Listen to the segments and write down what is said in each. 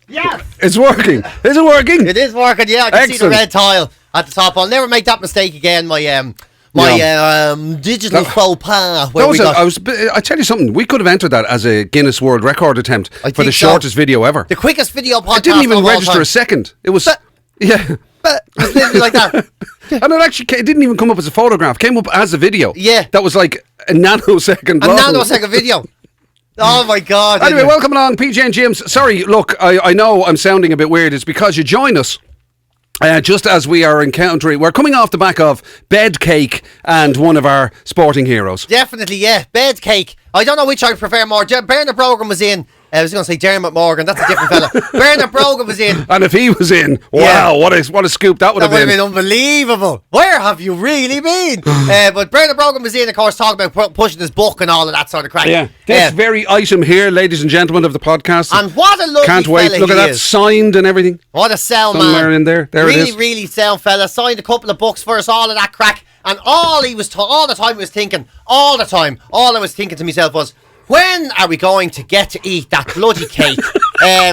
Yes! It's working. Is it working? It is working, yeah. I can see the red tile at the top. I'll never make that mistake again. My digital faux pas. I tell you something. We could have entered that as a Guinness World Record attempt for the shortest video ever. The quickest video podcast. It didn't even register a second. It was... Yeah. It's literally like that. And it didn't even come up as a photograph. It came up as a video. Yeah. That was like a nanosecond long. A nanosecond video. Oh my God. Anyway, welcome along, PJ and Jim's. Sorry, look, I know I'm sounding a bit weird. It's because you join us just as we are we're coming off the back of Bed Cake and one of our sporting heroes. Definitely, yeah. Bed Cake. I don't know which I prefer more. Bernard Brogan was in. I was going to say Dermot Morgan. That's a different fella. Bernard Brogan was in. And if he was in, wow, what a scoop that would have been. That would have been unbelievable. Where have you really been? But Bernard Brogan was in, of course, talking about pushing his book and all of that sort of crack. Yeah. This very item here, ladies and gentlemen of the podcast. And what a lovely Can't wait. Look at that, signed and everything. What a sell, man. Somewhere in there. There really, it is. Really sell fella. Signed a couple of books for us, all of that crack. And all I was thinking to myself was, when are we going to get to eat that bloody cake?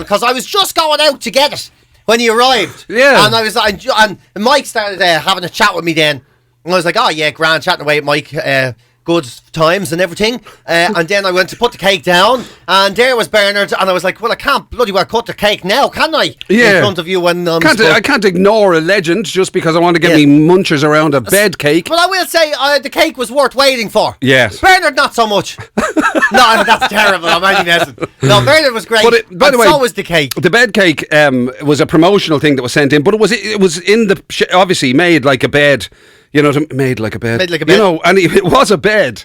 Because I was just going out to get it when he arrived. Yeah. And Mike started having a chat with me then. And I was like, oh yeah, grand, chatting away with Mike. Good times and everything. And then I went to put the cake down, and there was Bernard, and I was like, well, I can't bloody well cut the cake now, can I? Yeah. In front of you when I can't ignore a legend just because I want to get me munchers around a bed cake. But I will say the cake was worth waiting for. Yes. Bernard, not so much. No, that's terrible. I'm only messing. No, Bernard was great. But by the way, so was the cake. The bed cake was a promotional thing that was sent in, but it was in the obviously made like a bed. You know, made like a bed. Made like a bed. You know, and it was a bed.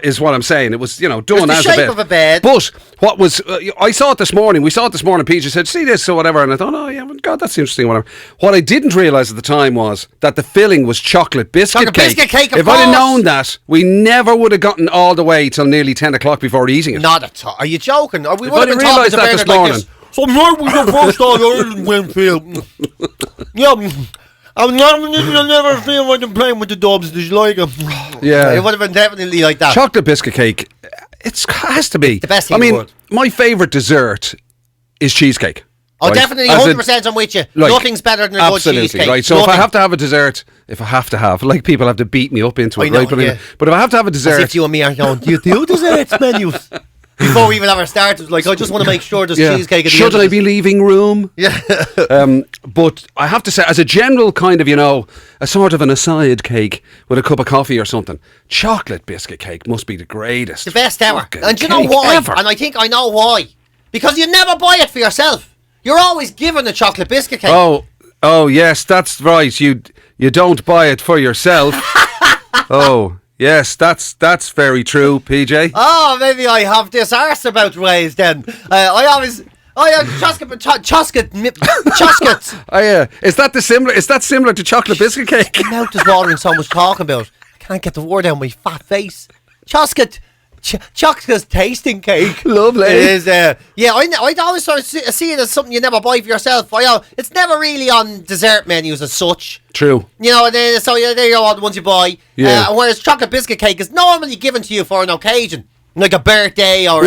Is what I'm saying. It was, done as a bed. The shape of a bed. But what was, I saw it this morning. We saw it this morning. Peter said, see this or whatever. And I thought, oh yeah, God, that's interesting, whatever. What I didn't realise at the time was that the filling was chocolate biscuit cake. If I'd have known that, we never would have gotten all the way till nearly 10 o'clock before eating it. Not at all. Are you joking? We would have realised that this morning. Like this. So right we go first on Ireland Winfield. Yeah. I'll never feel like I'm playing with the Dubs. Did you like them? Yeah. It would have been definitely like that. Chocolate biscuit cake, it has to be. The best thing in the world. My favourite dessert is cheesecake. Oh, right? Definitely, 100% I'm with you. Like, nothing's better than a good cheesecake. Right, so if I have to have a dessert, like people have to beat me up into it, right? But if I have to have a dessert... As if you and me are going, do you do desserts menus? Before we even have our starters, like, I just want to make sure there's cheesecake at the Should I be leaving room? Yeah. But I have to say, as a general kind of, a sort of an aside cake with a cup of coffee or something, chocolate biscuit cake must be the greatest. The best ever. And do you know why? Ever. And I think I know why. Because you never buy it for yourself. You're always given a chocolate biscuit cake. Oh yes, that's right. You don't buy it for yourself. Oh, yes, that's very true, PJ. Oh, maybe I have this arse about ways then. I have chosket. Oh yeah, is that similar to chocolate biscuit cake? My mouth is watering so much talking about. I can't get the word out of my fat face. Chosket. Chocolate tasting cake. Lovely. It is. I'd always sort of see it as something you never buy for yourself. It's never really on dessert menus as such. True. There you go, all the ones you buy. Yeah. Whereas chocolate biscuit cake is normally given to you for an occasion, like a birthday or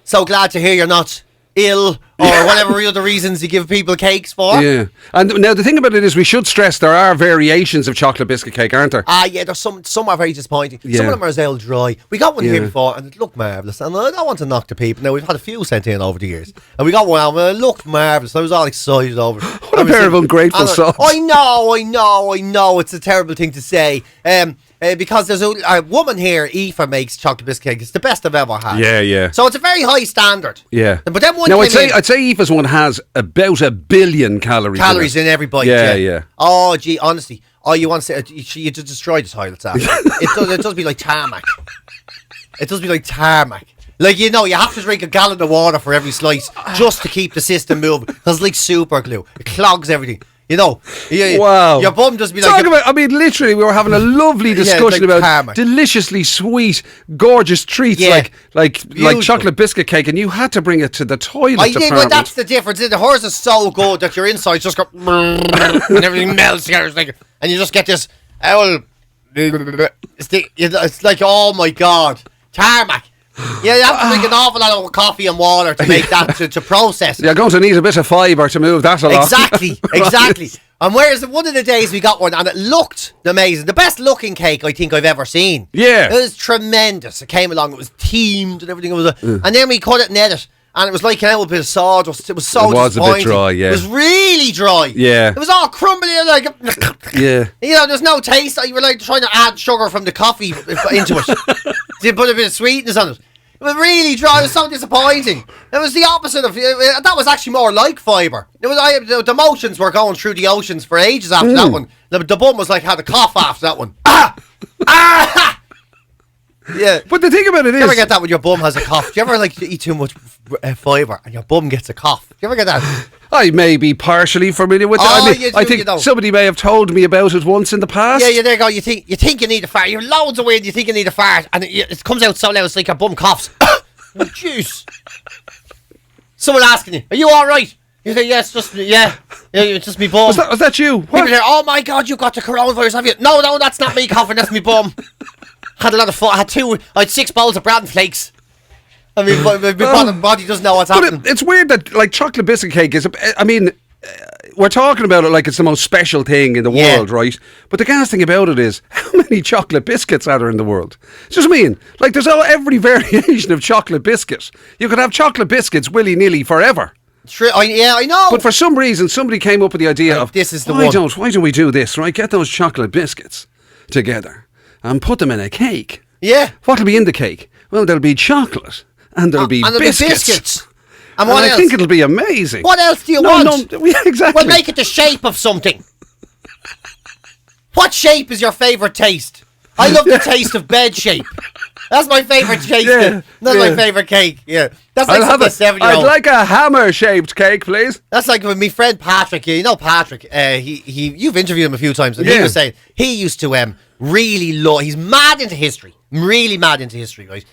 so glad to hear you're not ill or whatever other reasons you give people cakes for. Yeah. And now the thing about it is we should stress there are variations of chocolate biscuit cake, aren't there? Yeah, there's some are very disappointing. Yeah. Some of them are as ale dry. We got one here before and it looked marvellous. And I don't want to knock the people. Now, we've had a few sent in over the years. And we got one and it looked marvellous. I was all excited over it. What a pair of ungrateful souls. I know. It's a terrible thing to say. Because there's a woman here, Aoife, makes chocolate biscuit cake. It's the best I've ever had. Yeah. So it's a very high standard. Yeah. But then one I'd say Aoife's one has about 1 billion calories. Calories in every bite. Yeah. Oh, gee, honestly. Oh, you want to say you just destroy the toilets after. It does be like tarmac. It does be like tarmac. Like, you have to drink a gallon of water for every slice just to keep the system moving. Because it's like super glue. It clogs everything. Wow. Your bum just be literally, we were having a lovely discussion about tarmac. Deliciously sweet, gorgeous treats like chocolate biscuit cake, and you had to bring it to the toilet department. But that's the difference. Hers is so good that your insides just go and everything melts together, and you just get this owl. It's like, oh my God, tarmac. Yeah, you have to drink an awful lot of coffee and water to make that, to process it. You're going to need a bit of fibre to move that along. Exactly, exactly. Right. And whereas one of the days we got one, and it looked amazing. The best looking cake I think I've ever seen. Yeah. It was tremendous. It came along, it was teamed and everything. It was and then we cut it and ate it. And it was like a bit of sawdust. It was so disappointing. A bit dry, yeah. It was really dry. Yeah. It was all crumbly, like... Yeah. You know, there's no taste. You were like trying to add sugar from the coffee into it. You put a bit of sweetness on it. It was really dry. It was so disappointing. It was the opposite of... that was actually more like fibre. The motions were going through the oceans for ages after that one. The bum was like, had a cough after that one. Ah! Ah! Yeah. But the thing about it is... Do you ever get that when your bum has a cough? Do you ever like eat too much fibre and your bum gets a cough? Do you ever get that? I may be partially familiar with that. I think somebody may have told me about it once in the past. Yeah, there you go. You think you need a fart. You're loads of weird. You think you need a fart, and it comes out so loud it's like your bum coughs. Jeez. Someone asking you, "Are you all right?" You say, "Yes, it's just me bum." Was that you? What? People say, "Oh my God, you got the coronavirus, have you?" No, that's not me coughing. That's me bum. Had a lot of fun. I had 6 bowls of bran flakes. I mean, my body doesn't know what's happening. It's weird that like chocolate biscuit cake is. We're talking about it like it's the most special thing in the world, right? But the gas thing about it is, how many chocolate biscuits are there in the world? It's just like there's every variation of chocolate biscuit. You could have chocolate biscuits willy-nilly forever. True. I know. But for some reason, somebody came up with the idea of this is the why one. Why don't we do this? Right, get those chocolate biscuits together and put them in a cake. Yeah. What'll be in the cake? Well, there'll be chocolate and there'll be biscuits. And what else? I think it'll be amazing. What else do you want? No, exactly. Well, make it the shape of something. What shape is your favourite taste? I love the taste of bed shape. That's my favourite taste. That's my favourite cake. Yeah, that's like something 7-year-old. I'd like a hammer-shaped cake, please. That's like with my friend Patrick. You know Patrick. You've interviewed him a few times, and he was saying he used to really love. He's mad into history. Really mad into history, right?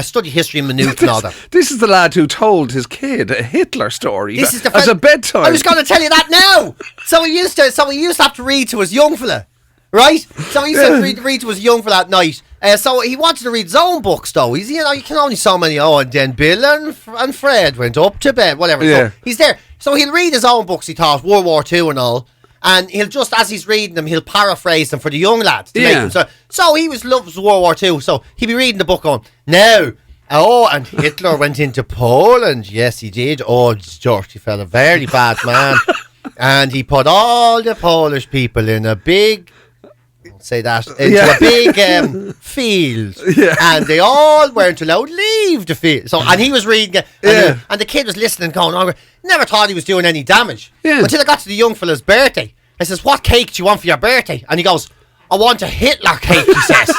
Study history in minute and all that. This is the lad who told his kid a Hitler story as a bedtime. I was going to tell you that now. So he used to have to read to his young fella, right? So he used to read to his young fella at night. So he wanted to read his own books, though. You can only so many. Oh, and then Bill and Fred went up to bed, whatever. Yeah. So he's there. So he'll read his own books. He taught World War II and all. And he'll just, as he's reading them, he'll paraphrase them for the young lads to make them. So he loves World War II. So he'll be reading the book on now. Oh, and Hitler went into Poland. Yes, he did. Oh, dirty fella, very bad man. And he put all the Polish people in a big, say that, into a big field. Yeah. And they all weren't allowed to leave the field. So, and he was reading it. And the kid was listening, going, oh, never thought he was doing any damage. Yeah. Until I got to the young fella's birthday. I says, what cake do you want for your birthday? And he goes, I want a Hitler cake, he says.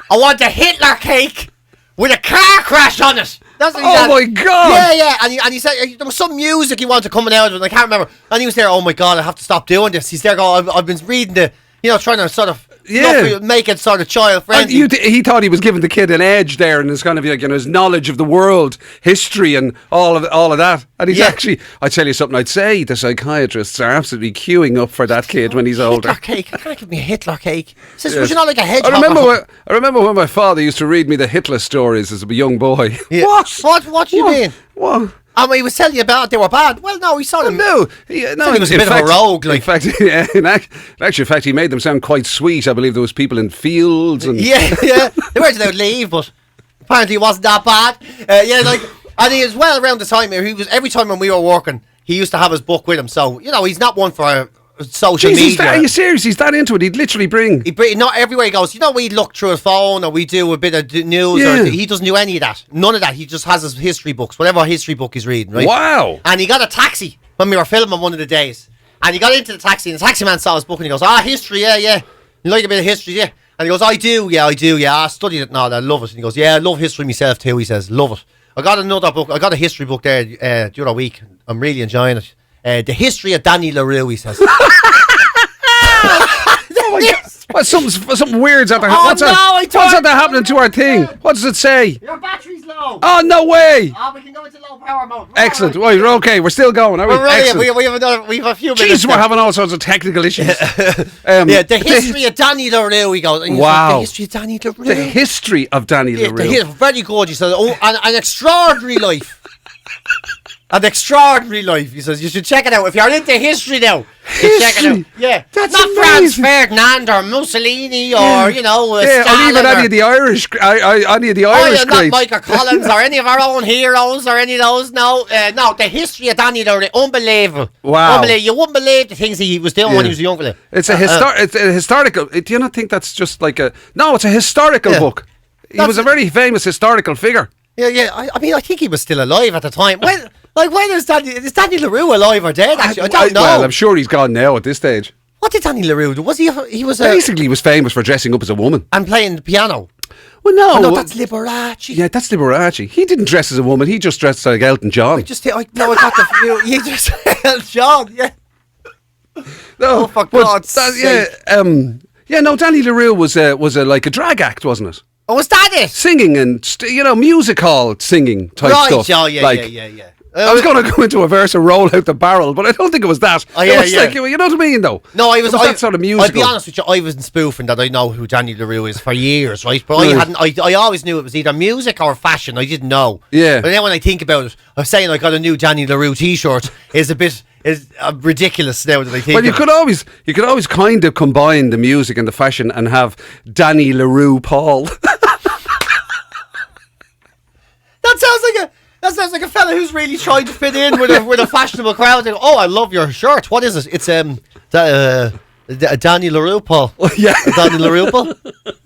I want a Hitler cake with a car crash on it. That's what he said. My God. Yeah. And he said there was some music he wanted coming out of it, and I can't remember. And he was there, oh my God, I have to stop doing this. He's there going, I've been reading trying to sort of make it sort of child friendly. He thought he was giving the kid an edge there, and his kind of like his knowledge of the world, history, and all of that. And he's actually, I tell you something, I'd say the psychiatrists are absolutely queuing up for that kid when he's older. Hitler cake? I can't give me a Hitler cake. Says, was you not like a hedgehog? I remember when my father used to read me the Hitler stories as a young boy. Yeah. What do you mean? What? And he was telling you about they were bad. Well, no, he saw them. He was a bit of a rogue. Like. In fact, he made them sound quite sweet. I believe there was people in fields and yeah, they weren't allowed to leave, but apparently it wasn't that bad. And he was well around the time. He was every time when we were working, he used to have his book with him. So he's not one for social media. Are you serious? He's that into it. He'd literally bring. Not everywhere he goes. We look through his phone or we do a bit of news. Or he doesn't do any of that. None of that. He just has his history books, whatever history book he's reading. Right? Wow. And he got a taxi when we were filming one of the days. And he got into the taxi, and the taxi man saw his book, and he goes, history, yeah. You like a bit of history, yeah? And he goes, I do, yeah. I studied it and all, I love it. And he goes, yeah, I love history myself too, he says, love it. I got another book, I got a history book there the other week. I'm really enjoying it. The History of Danny LaRue, he says. Something weird's happening. What's happening to our thing? What does it say? Your battery's low. go. Oh, no way. Oh, we can go into low power mode. Excellent. Right, we're okay. We're still going. Are we? We're ready. Excellent. We have a few minutes. Jeez, we're having all sorts of technical issues. The history of Danny LaRue, he goes. Wow. The history of Danny LaRue. The history of Danny LaRue. Very good. He says, an extraordinary life. An extraordinary life. He says, you should check it out. If you're into history now, you check it out. Yeah. That's not amazing. Franz Ferdinand or Mussolini or, or Stalin even any of the Irish not greats. Michael Collins or any of our own heroes or any of those. No, the history of Danny LaRue, unbelievable. Wow. Unbelievable. You wouldn't believe the things he was doing when he was a young fella. It's a historical. Do you not think that's just like a? No, it's a historical book. He was a very famous historical figure. Yeah. I mean, I think he was still alive at the time. When is Danny LaRue alive or dead? Actually, I don't know. Well, I'm sure he's gone now at this stage. What did Danny LaRue do? Was he? He was basically he was famous for dressing up as a woman and playing the piano. Well, no, no, that's Liberace. Yeah, that's Liberace. He didn't dress as a woman. He just dressed like Elton John. I got the view. He just Elton John. Yeah. No, for God's sake. No. Danny LaRue was like a drag act, wasn't it? Oh, was that it? Singing and music hall singing type stuff. Oh, yeah. I was going to go into a verse and roll out the barrel, but I don't think it was that. It was like, you know what I mean, though? No, I was that sort of musical. I'll be honest with you, I wasn't spoofing that I know who Danny LaRue is for years, right? But I always knew it was either music or fashion. I didn't know. Yeah. But then when I think about it, I'm saying I got a new Danny LaRue t-shirt is ridiculous now that I think. Well, you could always kind of combine the music and the fashion and have Danny LaRue Paul. That sounds like a fella who's really trying to fit in with a fashionable crowd. And, I love your shirt. What is it? It's Danny LaRue Paul. Yeah, Danny LaRue Paul.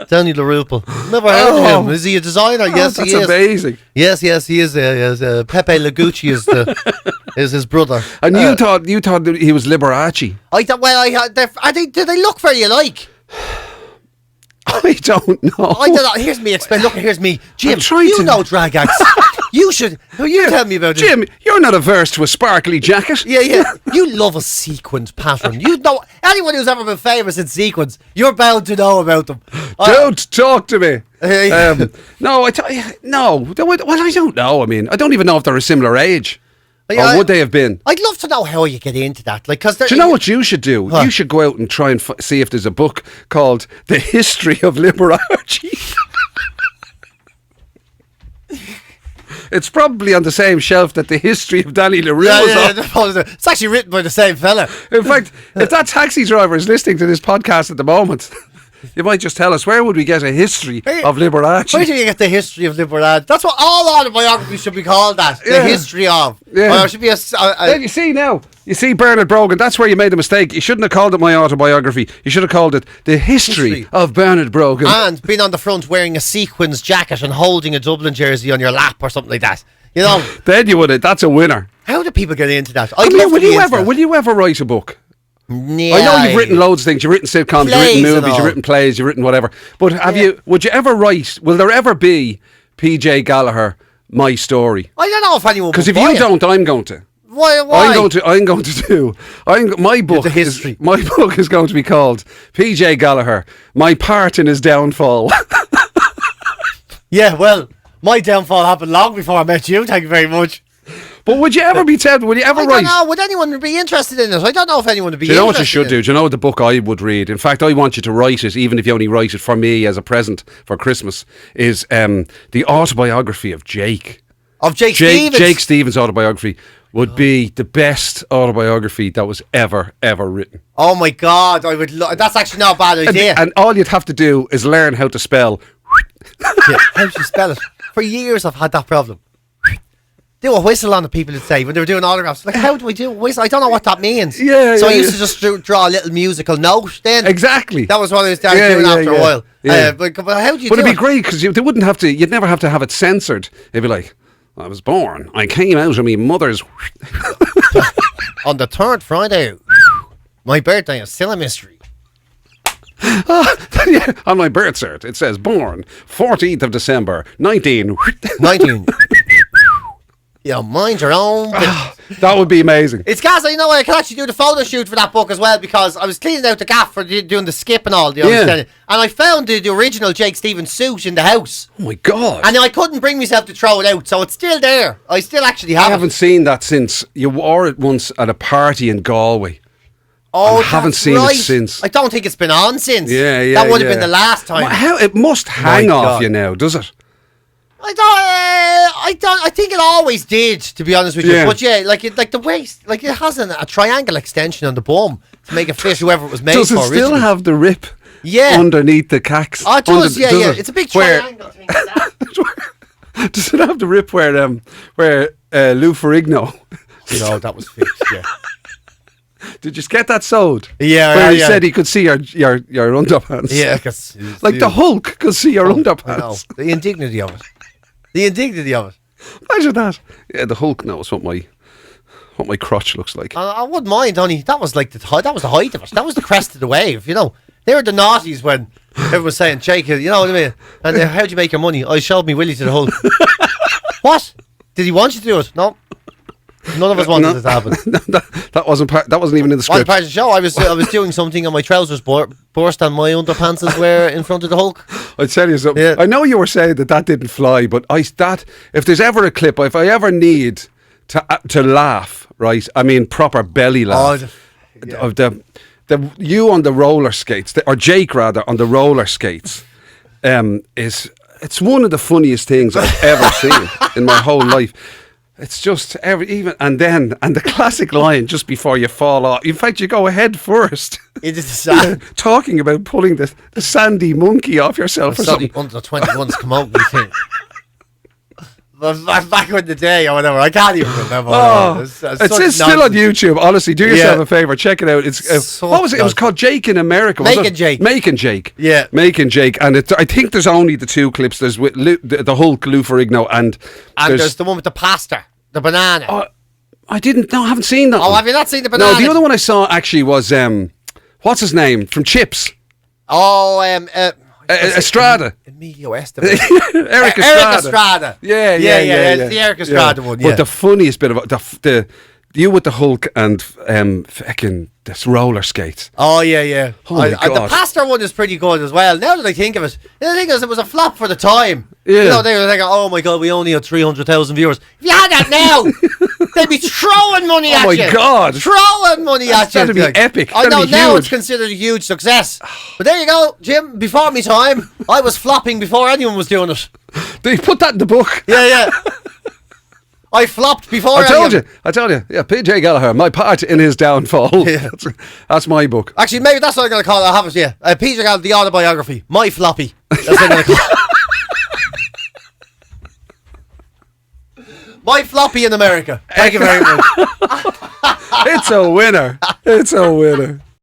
Danny LaRue Paul. Never heard of him. Is he a designer? Yes, he is. That's amazing. Yes, he is. Pepe Lagucci is his brother. And you thought that he was Liberace. I thought. Well, do they look very alike? I don't know. I don't know. Here's me explain. Look, here's me, Jim. Know drag acts. You should. You tell me about it. Jim, you're not averse to a sparkly jacket. Yeah. You love a sequined pattern. You know anyone who's ever been famous in sequins. You're bound to know about them. Don't talk to me. No. Well, I don't know. I mean, I don't even know if they're a similar age. Or would they have been? I'd love to know how you get into that. Do you know what you should do? What? You should go out and try and see if there's a book called The History of Liberace. It's probably on the same shelf that The History of Danny LaRue is on. It's actually written by the same fella. In fact, if that taxi driver is listening to this podcast at the moment, you might just tell us, where would we get a history of Liberace? Where do you get the history of Liberace? That's what all autobiographies should be called, that. The history of. Yeah. Well, there should be Then you see now. You see, Bernard Brogan, that's where you made a mistake. You shouldn't have called it my autobiography. You should have called it The History of Bernard Brogan. And being on the front wearing a sequins jacket and holding a Dublin jersey on your lap or something like that. Then you would have. That's a winner. How do people get into that? Will you ever write a book? Yeah, I know you've written loads of things. You've written sitcoms, you've written movies, you've written plays, you've written whatever. But would you ever write, will there ever be PJ Gallagher, My Story? I don't know if anyone would. Because if you don't, I'm going to. Why? I'm going to do. My book is going to be called PJ Gallagher, My Part in His Downfall. Yeah, well, my downfall happened long before I met you. Thank you very much. But would you ever be tempted? Would you ever write? I don't know. Would anyone be interested in it? I don't know if anyone would be. Do you know what you should do? Do you know the book I would read? In fact, I want you to write it, even if you only write it for me as a present for Christmas. Is the autobiography of Jake. Of Jake Stevens. Jake Stevens' autobiography would be the best autobiography that was ever written. Oh my God! I would. That's actually not a bad idea. And all you'd have to do is learn how to spell. How do you spell it? For years, I've had that problem. Do a whistle on the people would say when they were doing autographs. Like, how do we do a whistle? I don't know what that means. So I used to just draw a little musical note then. Exactly. That was what I started doing after a while. Yeah. But how do you do it? But it'd be great because they wouldn't have to, you'd never have to have it censored. It'd be like, I was born, I came out of my mother's... On the 3rd Friday, my birthday is still a mystery. On my birth cert, it says born 14th of December, 19... Yeah, mind your own business. That would be amazing. It's gas, you know, I can actually do the photo shoot for that book as well, because I was cleaning out the gaff for doing the skip and all. You know, Yeah. and I found the original Jake Stevens suit in the house. Oh my God. And I couldn't bring myself to throw it out, so it's still there. I still actually have I haven't seen that since you wore it once at a party in Galway. Oh, I haven't seen it since. I don't think it's been on since. Yeah. That would have been the last time. How it must hang My off God. you now, does it? I think it always did, to be honest with you. Yeah. But yeah, like the waist, like it has a triangle extension on the bum to make it fit whoever it was made Does for. it still originally. have the rip? Yeah. Underneath the cax. Oh, it does. Yeah. it? It's a big Where- triangle thing. Like that. Does it have the rip where Lou Ferrigno? You know, that was fixed. Yeah. Did you get that sewed? Yeah, Where he yeah. said he could see your underpants. Yeah. Like the Hulk could see your I know. underpants. The indignity of it. The indignity of it. Imagine that. Yeah, the Hulk knows what my crotch looks like. I wouldn't mind, only that was like that was the height of it. That was the crest of the wave, you know. They were the naughties when everyone was saying, Jake, you know what I mean? And how'd you make your money? I showed me Willie to the Hulk. What? Did he want you to do it? No. None of us wanted it to happen. that wasn't even in the On script. part of the show, I was doing something and my trousers burst and my underpants were in front of the Hulk. I'd tell you something. Yeah. I know you were saying that didn't fly, but if there's ever a clip, if I ever need to laugh, right? I mean, proper belly laugh. Of the you on the roller skates, or Jake rather on the roller skates, it's one of the funniest things I've ever seen in my whole life. It's just and the classic line just before you fall off. In fact, you go ahead first. It is sad. Talking about pulling the sandy monkey off yourself or something. Under 21s come out, we think. But back in the day or whatever, I can't even remember. Oh, it's still on YouTube. Honestly, do yourself Yeah. a favor, check it out. It's what was it? It was called Jake in America. Was Making it? Jake. Making Jake. Yeah. Making Jake, and I think there's only the two clips. There's with the Hulk, Lou Ferrigno, and there's the one with the pasta, the banana. I haven't seen that. Oh, one. have you not seen the banana? No, the other one I saw actually was what's his name from Chips? Oh, Estrada. Emilio Estevez. Eric Estrada. Eric Estrada. Yeah. It's the Eric Estrada one. Yeah. But the funniest bit about the you with the Hulk and fucking this roller skates. Oh yeah. Oh my The God. pastor one is pretty good as well. Now that I think of it, the thing is, it was a flop for the time. Yeah. You know, they were thinking, "Oh my God, we only had 300,000 viewers." If you had that now, they'd be throwing money at you. Oh my God. Throwing money at you. That'd be epic. I know That'd be now huge. it's considered a huge success. But there you go, Jim. Before me time, I was flopping before anyone was doing it. They put that in the book. Yeah. I flopped before. I told you. Yeah, PJ Gallagher, my part in his downfall. Yeah. That's my book. Actually, maybe that's what I'm going to call it. I have it, yeah. Peter Gall, the autobiography. My floppy. That's what I'm going to call it. My floppy in America. Thank you very much. It's a winner.